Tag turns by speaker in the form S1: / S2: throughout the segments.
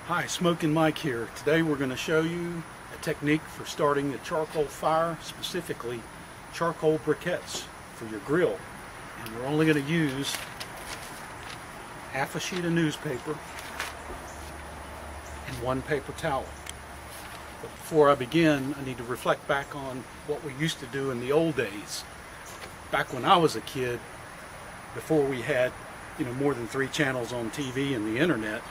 S1: Hi, Smoking Mike here. Today we're going to show you a technique for starting a charcoal fire, specifically charcoal briquettes for your grill. And we're only going to use half a sheet of newspaper and one paper towel. But before I begin, I need to reflect back on what we used to do in the old days. Back when I was a kid, before we had more than 3 channels on TV and the internet,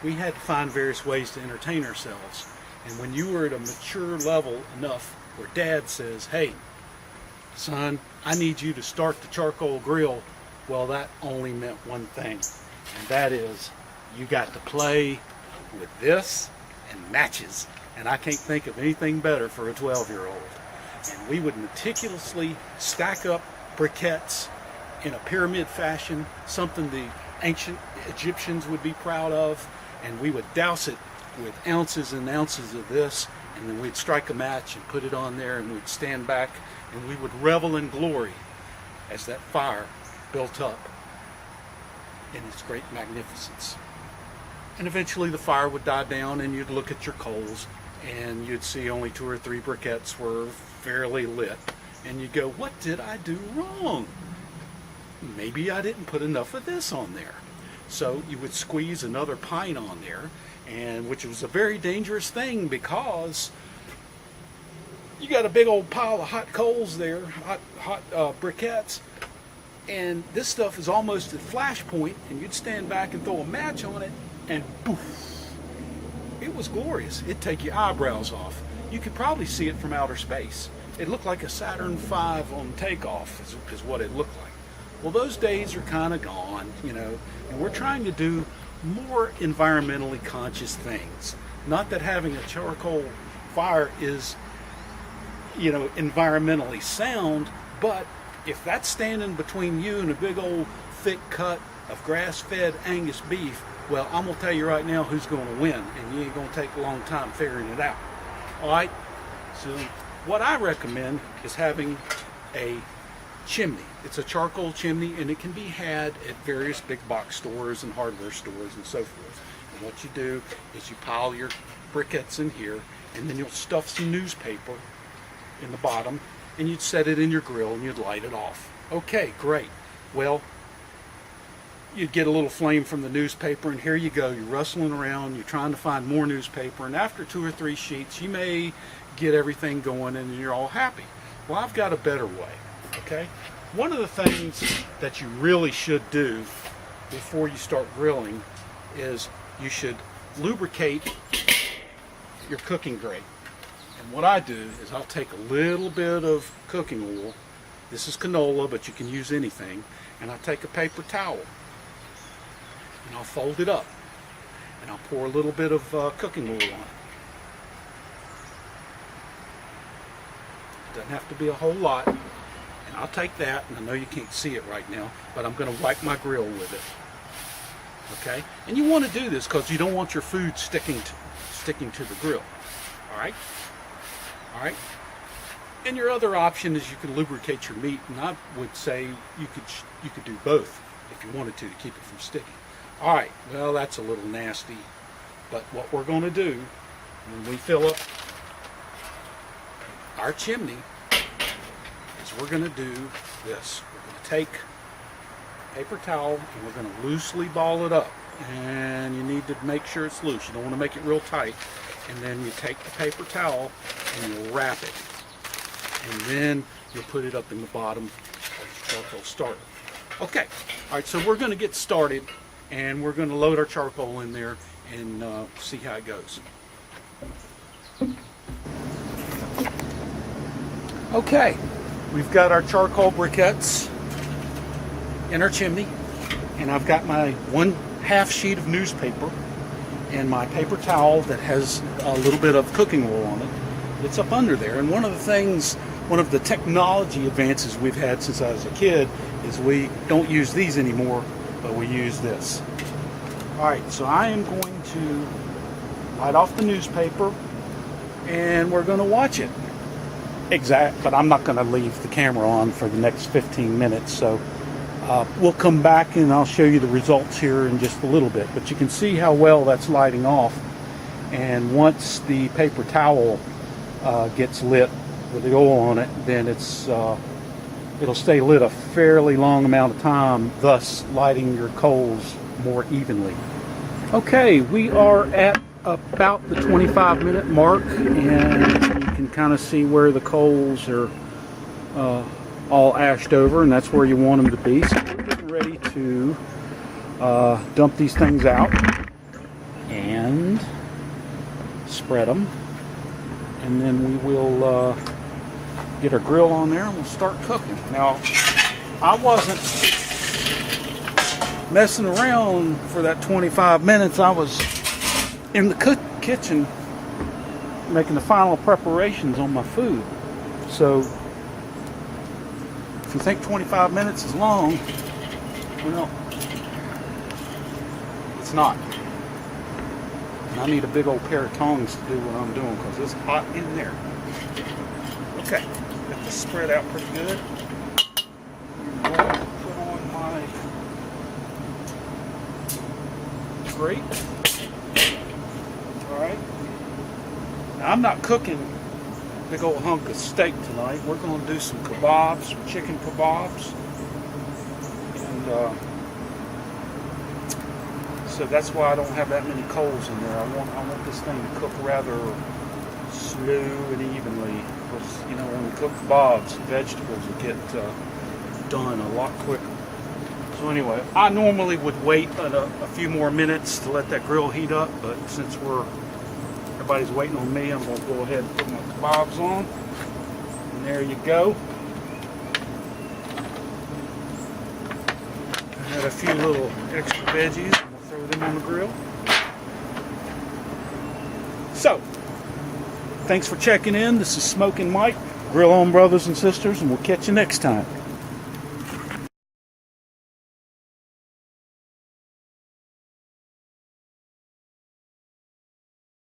S1: we had to find various ways to entertain ourselves. And when you were at a mature level enough where Dad says, "Hey, son, I need you to start the charcoal grill," well, that only meant one thing, and that is you got to play with this and matches. And I can't think of anything better for a 12-year-old. And we would meticulously stack up briquettes in a pyramid fashion, something the ancient Egyptians would be proud of. And we would douse it with ounces and ounces of this, and then we'd strike a match and put it on there, and we'd stand back and we would revel in glory as that fire built up in its great magnificence. And eventually the fire would die down, and you'd look at your coals and you'd see only 2 or 3 briquettes were fairly lit, and you'd go, "What did I do wrong? Maybe I didn't put enough of this on there." So you would squeeze another pint on there, and which was a very dangerous thing, because you got a big old pile of hot coals there, hot briquettes, and this stuff is almost at flash point, and you'd stand back and throw a match on it, and poof! It was glorious. It'd take your eyebrows off. You could probably see it from outer space. It looked like a Saturn V on takeoff is what it looked like. Well, those days are kind of gone, and we're trying to do more environmentally conscious things. Not that having a charcoal fire is, environmentally sound, but if that's standing between you and a big old thick cut of grass-fed Angus beef, well, I'm going to tell you right now who's going to win, and you ain't going to take a long time figuring it out. All right? So what I recommend is having a chimney. It's a charcoal chimney, and it can be had at various big box stores and hardware stores and so forth. And what you do is you pile your briquettes in here, and then you'll stuff some newspaper in the bottom, and you'd set it in your grill and you'd light it off. Okay, great. Well, you'd get a little flame from the newspaper, and here you go. You're rustling around, you're trying to find more newspaper, and after 2 or 3 sheets, you may get everything going and you're all happy. Well, I've got a better way. Okay, one of the things that you really should do before you start grilling is you should lubricate your cooking grate. And what I do is I'll take a little bit of cooking oil. This is canola, but you can use anything. And I'll take a paper towel and I'll fold it up, and I'll pour a little bit of cooking oil on it. Doesn't have to be a whole lot. And I'll take that, and I know you can't see it right now, but I'm going to wipe my grill with it. Okay? And you want to do this because you don't want your food sticking to the grill. All right? All right? And your other option is you can lubricate your meat, and I would say you could do both if you wanted to keep it from sticking. All right. Well, that's a little nasty, but what we're going to do when we fill up our chimney, we're going to do this. We're going to take a paper towel and we're going to loosely ball it up. And you need to make sure it's loose. You don't want to make it real tight. And then you take the paper towel and you'll wrap it. And then you'll put it up in the bottom of the charcoal starter. Okay. All right, so we're going to get started, and we're going to load our charcoal in there and see how it goes. Okay. We've got our charcoal briquettes in our chimney, and I've got my 1/2 sheet of newspaper and my paper towel that has a little bit of cooking oil on it. It's up under there, and one of the technology advances we've had since I was a kid is we don't use these anymore, but we use this. All right, so I am going to light off the newspaper, and we're going to watch it. But I'm not going to leave the camera on for the next 15 minutes, so we'll come back and I'll show you the results here in just a little bit. But you can see how well that's lighting off, And once the paper towel gets lit with the oil on it, then it'll stay lit a fairly long amount of time, thus lighting your coals more evenly. Okay, we are at about the 25-minute mark, and you can kind of see where the coals are all ashed over, and that's where you want them to be. So we're getting ready to dump these things out and spread them, and then we will get our grill on there and we'll start cooking. Now, I wasn't messing around for that 25 minutes. I was in the kitchen making the final preparations on my food. So if you think 25 minutes is long, well, it's not. And I need a big old pair of tongs to do what I'm doing because it's hot in there. Okay, got this spread out pretty good. I'm going to put on my grate. Alright. Now I'm not cooking a big old hunk of steak tonight. We're going to do some kebabs, some chicken kebabs. And so that's why I don't have that many coals in there. I want this thing to cook rather slow and evenly. Because, you know, when we cook kebabs, vegetables will get done a lot quicker. So anyway, I normally would wait a few more minutes to let that grill heat up, but since everybody's waiting on me, I'm going to go ahead and put my kebabs on. And there you go. I had a few little extra veggies. Throw them on the grill. So, thanks for checking in. This is Smoking Mike. Grill on, brothers and sisters, and we'll catch you next time.